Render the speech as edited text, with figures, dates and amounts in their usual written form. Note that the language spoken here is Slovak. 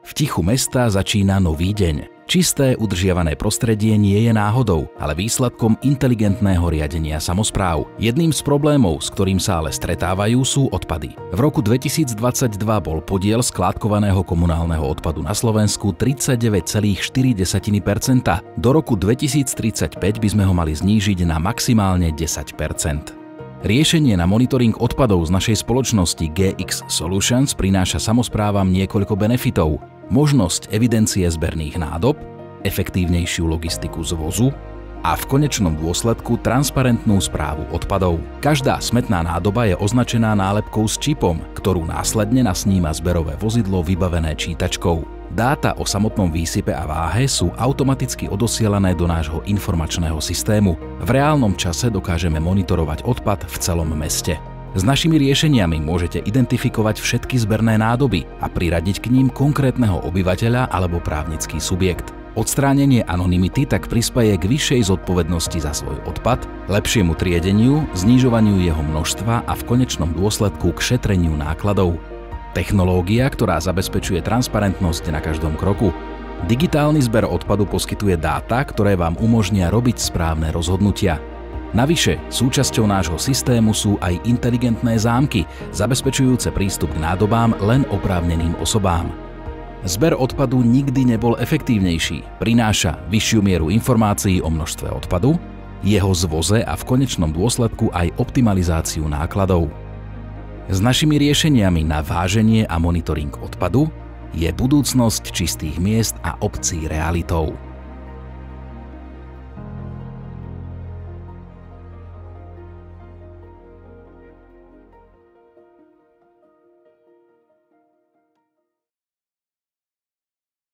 V tichu mesta začína nový deň. Čisté, udržiavané prostredie nie je náhodou, ale výsledkom inteligentného riadenia samospráv. Jedným z problémov, s ktorým sa ale stretávajú, sú odpady. V roku 2022 bol podiel skládkovaného komunálneho odpadu na Slovensku 39,4%. Do roku 2035 by sme ho mali znížiť na maximálne 10%. Riešenie na monitoring odpadov z našej spoločnosti GX Solutions prináša samosprávam niekoľko benefitov. Možnosť evidencie zberných nádob, efektívnejšiu logistiku zvozu a v konečnom dôsledku transparentnú správu odpadov. Každá smetná nádoba je označená nálepkou s čipom, ktorú následne nasníma zberové vozidlo vybavené čítačkou. Dáta o samotnom výsype a váhe sú automaticky odosielané do nášho informačného systému. V reálnom čase dokážeme monitorovať odpad v celom meste. S našimi riešeniami môžete identifikovať všetky zberné nádoby a priradiť k ním konkrétneho obyvateľa alebo právnický subjekt. Odstránenie anonymity tak prispeje k vyššej zodpovednosti za svoj odpad, lepšiemu triedeniu, znižovaniu jeho množstva a v konečnom dôsledku k šetreniu nákladov. Technológia, ktorá zabezpečuje transparentnosť na každom kroku. Digitálny zber odpadu poskytuje dáta, ktoré vám umožnia robiť správne rozhodnutia. Navyše, súčasťou nášho systému sú aj inteligentné zámky, zabezpečujúce prístup k nádobám len oprávneným osobám. Zber odpadu nikdy nebol efektívnejší, prináša vyššiu mieru informácií o množstve odpadu, jeho zvoze a v konečnom dôsledku aj optimalizáciu nákladov. S našimi riešeniami na váženie a monitoring odpadu je budúcnosť čistých miest a obcí realitou.